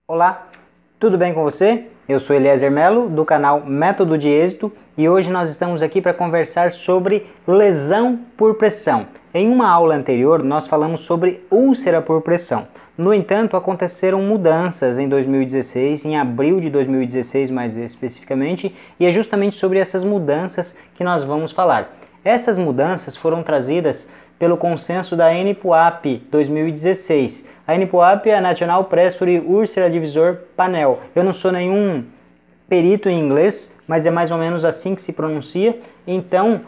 Olá, tudo bem com você? Eu sou Eliezer Melo, do canal Método de Êxito, e hoje nós estamos aqui para conversar sobre lesão por pressão. Em uma aula anterior, nós falamos sobre úlcera por pressão. No entanto, aconteceram mudanças em 2016, em abril de 2016 mais especificamente, e é justamente sobre essas mudanças que nós vamos falar. Essas mudanças foram trazidas pelo consenso da NPUAP 2016. A NPUAP é a National Pressure Ulcer Divisor Panel. Eu não sou nenhum perito em inglês, mas é mais ou menos assim que se pronuncia. Então,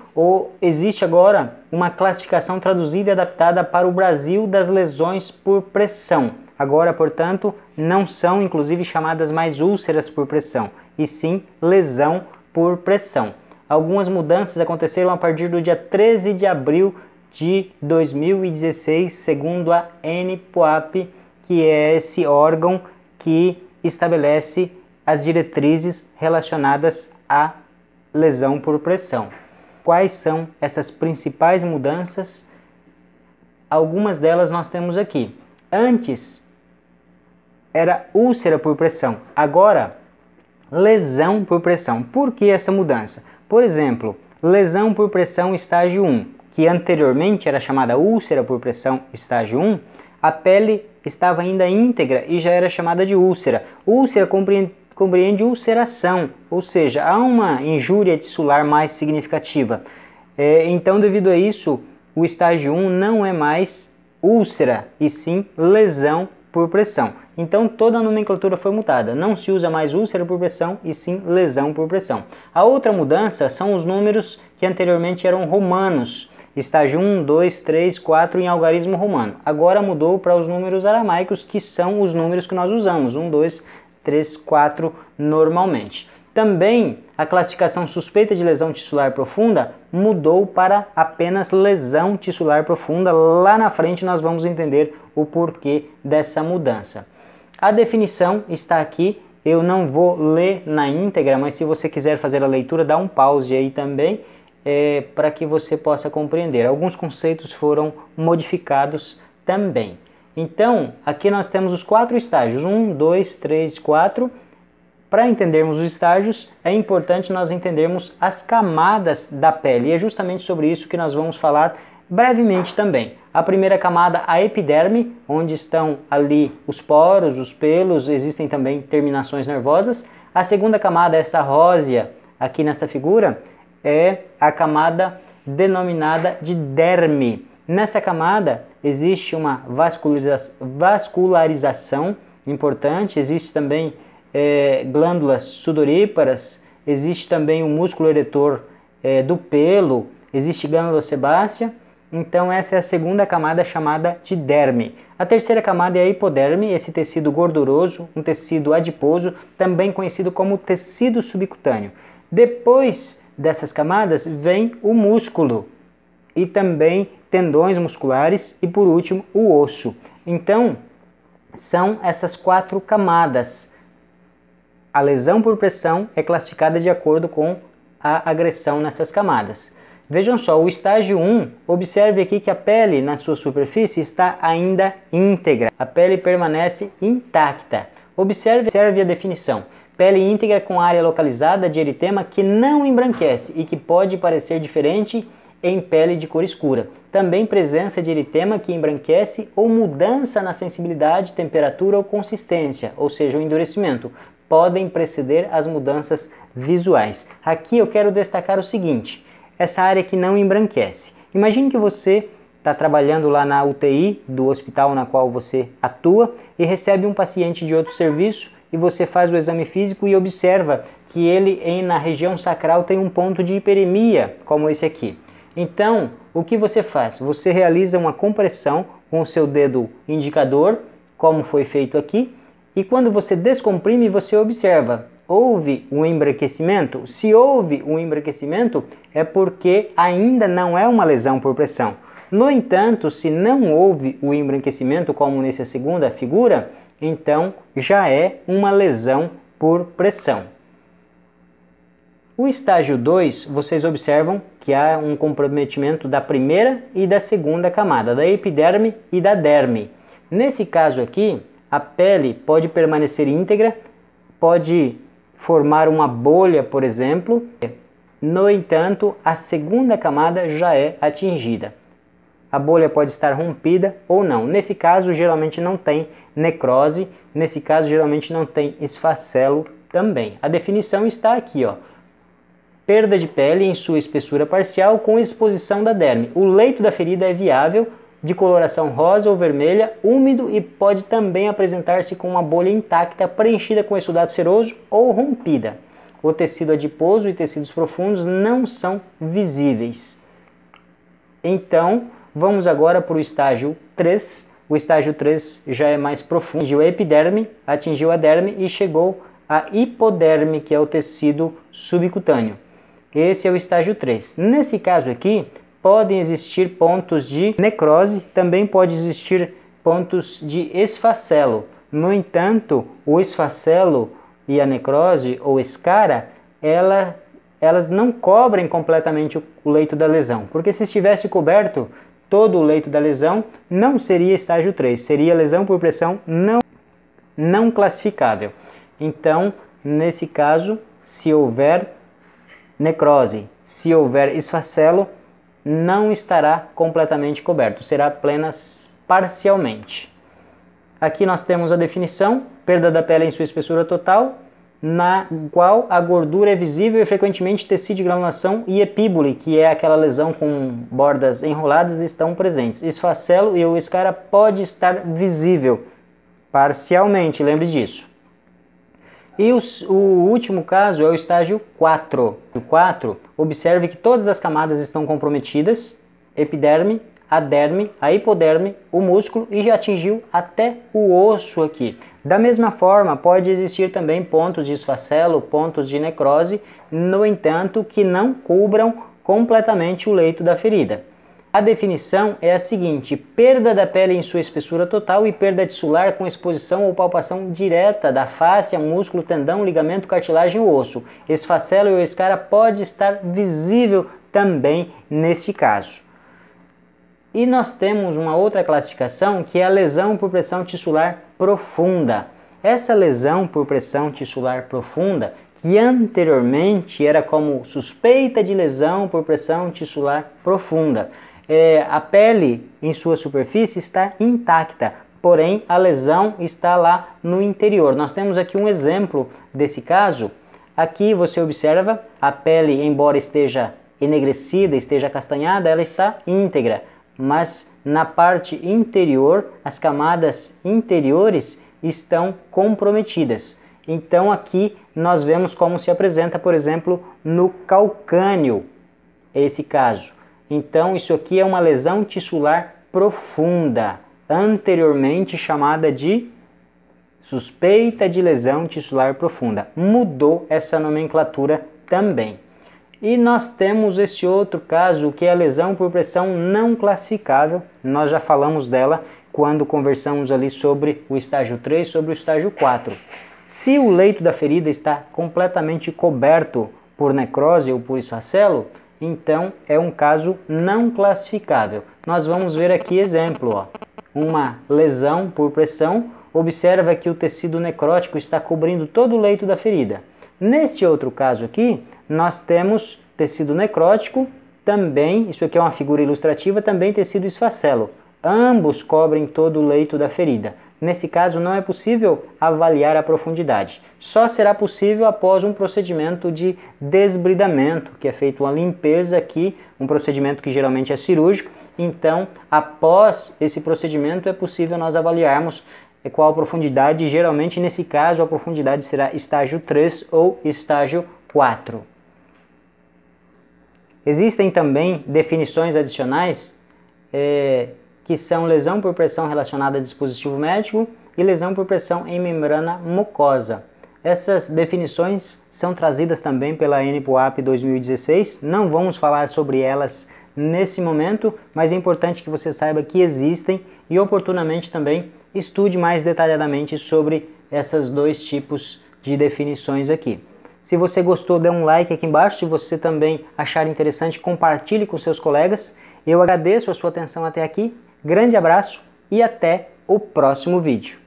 existe agora uma classificação traduzida e adaptada para o Brasil das lesões por pressão. Agora, portanto, não são inclusive chamadas mais úlceras por pressão, e sim lesão por pressão. Algumas mudanças aconteceram a partir do dia 13 de abril de 2016, segundo a NPUAP, que é esse órgão que estabelece as diretrizes relacionadas à lesão por pressão. Quais são essas principais mudanças? Algumas delas nós temos aqui. Antes era úlcera por pressão, agora lesão por pressão. Por que essa mudança? Por exemplo, lesão por pressão estágio 1, que anteriormente era chamada úlcera por pressão estágio 1, a pele estava ainda íntegra e já era chamada de úlcera. Úlcera compreende ulceração, ou seja, há uma injúria tissular mais significativa. Então, devido a isso, o estágio 1 não é mais úlcera, e sim lesão por pressão. Então, toda a nomenclatura foi mudada. Não se usa mais úlcera por pressão, e sim lesão por pressão. A outra mudança são os números que anteriormente eram romanos. Estágio 1, 2, 3, 4 em algarismo romano. Agora mudou para os números aramaicos, que são os números que nós usamos. 1, 2, 3, 4 normalmente. Também a classificação suspeita de lesão tissular profunda mudou para apenas lesão tissular profunda. Lá na frente nós vamos entender o porquê dessa mudança. A definição está aqui. Eu não vou ler na íntegra, mas se você quiser fazer a leitura, dá um pause aí também. Para que você possa compreender. Alguns conceitos foram modificados também. Então, aqui nós temos os 4 estágios, 1, 2, 3, 4. Para entendermos os estágios, é importante nós entendermos as camadas da pele, e é justamente sobre isso que nós vamos falar brevemente também. A primeira camada, a epiderme, onde estão ali os poros, os pelos, existem também terminações nervosas. A segunda camada, essa rósea, aqui nesta figura, é a camada denominada de derme. Nessa camada existe uma vascularização importante, existe também glândulas sudoríparas, existe também o músculo eretor do pelo, existe glândula sebácea. Então essa é a segunda camada chamada de derme. A terceira camada é a hipoderme, esse tecido gorduroso, um tecido adiposo, também conhecido como tecido subcutâneo. Depois dessas camadas vem o músculo e também tendões musculares e, por último, o osso. Então, são essas 4 camadas. A lesão por pressão é classificada de acordo com a agressão nessas camadas. Vejam só, o estágio 1, observe aqui que a pele na sua superfície está ainda íntegra. A pele permanece intacta. Observe a definição. Pele íntegra com área localizada de eritema que não embranquece e que pode parecer diferente em pele de cor escura. Também presença de eritema que embranquece ou mudança na sensibilidade, temperatura ou consistência, ou seja, o endurecimento, podem preceder as mudanças visuais. Aqui eu quero destacar o seguinte, essa área que não embranquece. Imagine que você está trabalhando lá na UTI do hospital na qual você atua e recebe um paciente de outro serviço, e você faz o exame físico e observa que ele na região sacral tem um ponto de hiperemia, como esse aqui. Então, o que você faz? Você realiza uma compressão com o seu dedo indicador, como foi feito aqui, e quando você descomprime, você observa, houve um embranquecimento? Se houve um embranquecimento, é porque ainda não é uma lesão por pressão. No entanto, se não houve o embranquecimento, como nessa segunda figura, então já é uma lesão por pressão. O estágio 2, vocês observam que há um comprometimento da primeira e da segunda camada, da epiderme e da derme. Nesse caso aqui, a pele pode permanecer íntegra, pode formar uma bolha, por exemplo. No entanto, a segunda camada já é atingida. A bolha pode estar rompida ou não. Nesse caso, geralmente não tem necrose. Nesse caso, geralmente não tem esfacelo também. A definição está aqui, ó. Perda de pele em sua espessura parcial com exposição da derme. O leito da ferida é viável, de coloração rosa ou vermelha, úmido e pode também apresentar-se com uma bolha intacta, preenchida com exudato seroso ou rompida. O tecido adiposo e tecidos profundos não são visíveis. Então, vamos agora para o estágio 3. O estágio 3 já é mais profundo. Atingiu a epiderme, atingiu a derme e chegou à hipoderme, que é o tecido subcutâneo. Esse é o estágio 3. Nesse caso aqui, podem existir pontos de necrose, também pode existir pontos de esfacelo. No entanto, o esfacelo e a necrose ou escara, elas não cobrem completamente o leito da lesão, porque se estivesse coberto todo o leito da lesão, não seria estágio 3, seria lesão por pressão não classificável. Então, nesse caso, se houver necrose, se houver esfacelo, não estará completamente coberto, será apenas parcialmente. Aqui nós temos a definição: perda da pele em sua espessura total, na qual a gordura é visível e frequentemente tecido de granulação e epíbole, que é aquela lesão com bordas enroladas, estão presentes. Esfacelo e ou escara pode estar visível parcialmente, lembre disso. E o último caso é o estágio 4. O 4, observe que todas as camadas estão comprometidas: epiderme, a derme, a hipoderme, o músculo, e já atingiu até o osso aqui. Da mesma forma, pode existir também pontos de esfacelo, pontos de necrose, no entanto, que não cubram completamente o leito da ferida. A definição é a seguinte: perda da pele em sua espessura total e perda tissular com exposição ou palpação direta da face, músculo, tendão, ligamento, cartilagem ou osso. Esfacelo ou escara pode estar visível também neste caso. E nós temos uma outra classificação, que é a lesão por pressão tissular profunda. Essa lesão por pressão tissular profunda, que anteriormente era como suspeita de lesão por pressão tissular profunda. A pele em sua superfície está intacta, porém a lesão está lá no interior. Nós temos aqui um exemplo desse caso. Aqui você observa a pele, embora esteja enegrecida, esteja acastanhada, ela está íntegra, mas na parte interior, as camadas interiores estão comprometidas. Então aqui nós vemos como se apresenta, por exemplo, no calcâneo, esse caso. Então isso aqui é uma lesão tissular profunda, anteriormente chamada de suspeita de lesão tissular profunda. Mudou essa nomenclatura também. E nós temos esse outro caso, que é a lesão por pressão não classificável. Nós já falamos dela quando conversamos ali sobre o estágio 3, sobre o estágio 4. Se o leito da ferida está completamente coberto por necrose ou por esfacelo, então é um caso não classificável. Nós vamos ver aqui exemplo, ó. Uma lesão por pressão, observa que o tecido necrótico está cobrindo todo o leito da ferida. Nesse outro caso aqui, nós temos tecido necrótico, também, isso aqui é uma figura ilustrativa, também tecido esfacelo. Ambos cobrem todo o leito da ferida. Nesse caso não é possível avaliar a profundidade. Só será possível após um procedimento de desbridamento, que é feito uma limpeza aqui, um procedimento que geralmente é cirúrgico. Então, após esse procedimento é possível nós avaliarmos qual a profundidade. Geralmente, nesse caso, a profundidade será estágio 3 ou estágio 4. Existem também definições adicionais que são lesão por pressão relacionada a dispositivo médico e lesão por pressão em membrana mucosa. Essas definições são trazidas também pela NPOAP 2016, não vamos falar sobre elas nesse momento, mas é importante que você saiba que existem e oportunamente também estude mais detalhadamente sobre esses dois tipos de definições aqui. Se você gostou, dê um like aqui embaixo. Se você também achar interessante, compartilhe com seus colegas. Eu agradeço a sua atenção até aqui. Grande abraço e até o próximo vídeo.